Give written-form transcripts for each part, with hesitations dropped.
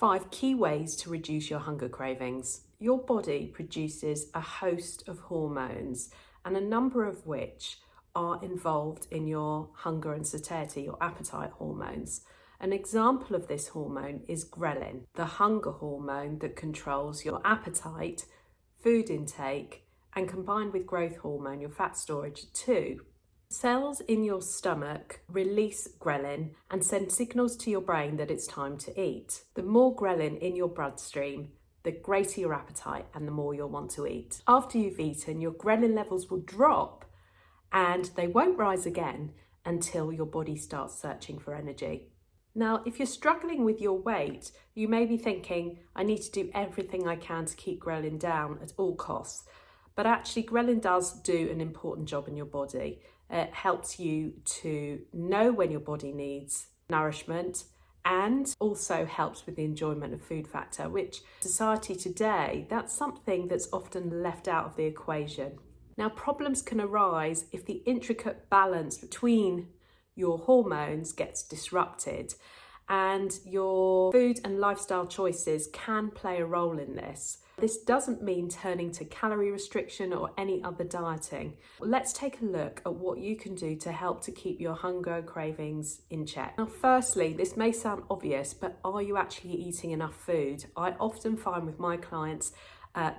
5 key ways to reduce your hunger cravings. Your body produces a host of hormones, and a number of which are involved in your hunger and satiety, your appetite hormones. An example of this hormone is ghrelin, the hunger hormone that controls your appetite, food intake, and combined with growth hormone, your fat storage too. Cells in your stomach release ghrelin and send signals to your brain that it's time to eat. The more ghrelin in your bloodstream, the greater your appetite and the more you'll want to eat. After you've eaten, your ghrelin levels will drop and they won't rise again until your body starts searching for energy. Now, if you're struggling with your weight, you may be thinking, I need to do everything I can to keep ghrelin down at all costs. But actually, ghrelin does do an important job in your body. It helps you to know when your body needs nourishment and also helps with the enjoyment of food factor, which society today, that's something that's often left out of the equation. Now, problems can arise if the intricate balance between your hormones gets disrupted, and your food and lifestyle choices can play a role in this. This doesn't mean turning to calorie restriction or any other dieting. Let's take a look at what you can do to help to keep your hunger cravings in check. Now, firstly, this may sound obvious, but are you actually eating enough food? I often find with my clients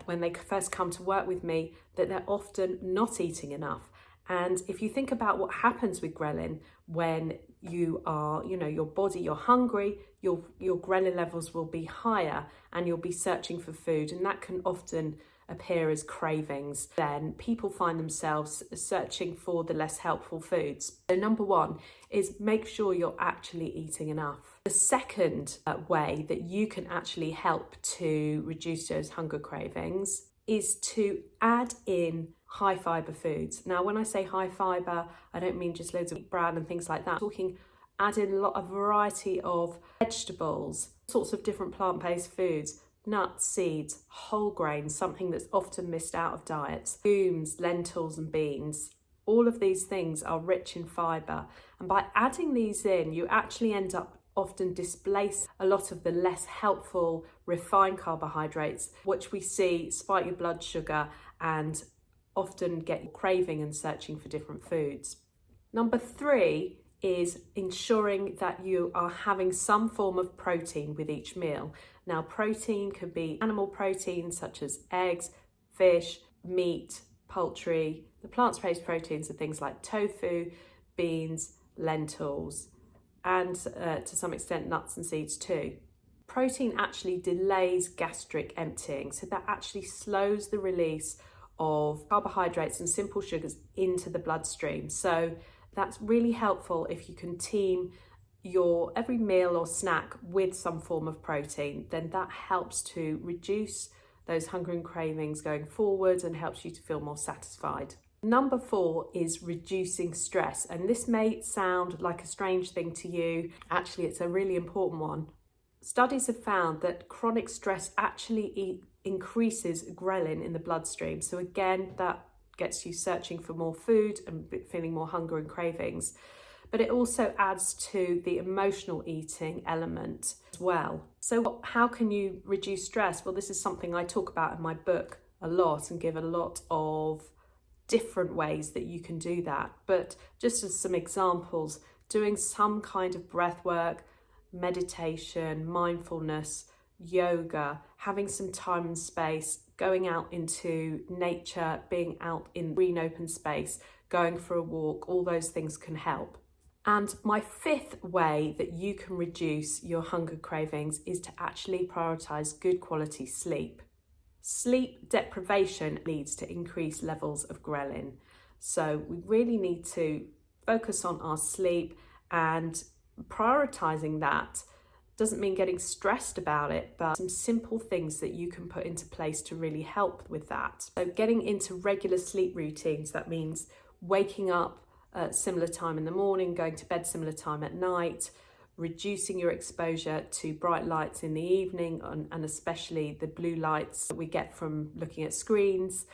when they first come to work with me that they're often not eating enough. And if you think about what happens with ghrelin when you are, your body, you're hungry, your ghrelin levels will be higher and you'll be searching for food, and that can often appear as cravings. Then people find themselves searching for the less helpful foods. So number one is make sure you're actually eating enough. The second way that you can actually help to reduce those hunger cravings is to add in high fibre foods. Now, when I say high fibre, I don't mean just loads of wheat bran and things like that. I'm talking add in a variety of vegetables, sorts of different plant-based foods, nuts, seeds, whole grains, something that's often missed out of diets, legumes, lentils and beans. All of these things are rich in fibre, and by adding these in, you actually end up often displace a lot of the less helpful refined carbohydrates, which we see spike your blood sugar and often get you craving and searching for different foods. Number 3 is ensuring that you are having some form of protein with each meal. Now, protein can be animal protein such as eggs, fish, meat, poultry. The plant-based proteins are things like tofu, beans, lentils, and to some extent nuts and seeds too. Protein actually delays gastric emptying, so that actually slows the release of carbohydrates and simple sugars into the bloodstream. So that's really helpful if you can team your every meal or snack with some form of protein, then that helps to reduce those hunger and cravings going forward and helps you to feel more satisfied. Number 4 is reducing stress, and this may sound like a strange thing to you. Actually, it's a really important one. Studies have found that chronic stress actually increases ghrelin in the bloodstream. So again, that gets you searching for more food and feeling more hunger and cravings. But it also adds to the emotional eating element as well. So how can you reduce stress? Well, this is something I talk about in my book a lot and give a lot of different ways that you can do that. But just as some examples, doing some kind of breath work, meditation, mindfulness, yoga, having some time and space, going out into nature, being out in green open space, going for a walk, all those things can help. And my 5th way that you can reduce your hunger cravings is to actually prioritize good quality sleep. Sleep deprivation leads to increased levels of ghrelin. So we really need to focus on our sleep, and prioritizing that doesn't mean getting stressed about it, but some simple things that you can put into place to really help with that. So getting into regular sleep routines, that means waking up at similar time in the morning, going to bed similar time at night, reducing your exposure to bright lights in the evening, and especially the blue lights that we get from looking at screens,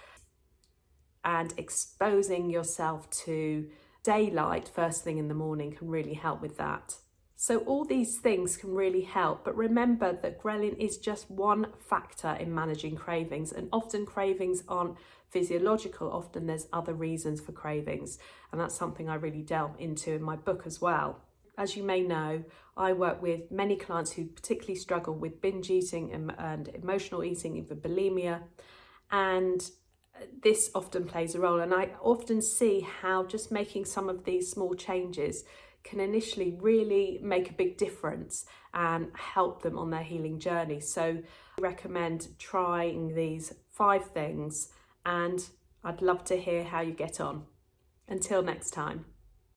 and exposing yourself to daylight first thing in the morning can really help with that. So all these things can really help, but remember that ghrelin is just one factor in managing cravings, and often cravings aren't physiological, often there's other reasons for cravings, and that's something I really delve into in my book as well. As you may know, I work with many clients who particularly struggle with binge eating and emotional eating, even bulimia, and this often plays a role, and I often see how just making some of these small changes can initially really make a big difference and help them on their healing journey. So I recommend trying these 5 things, and I'd love to hear how you get on. Until next time.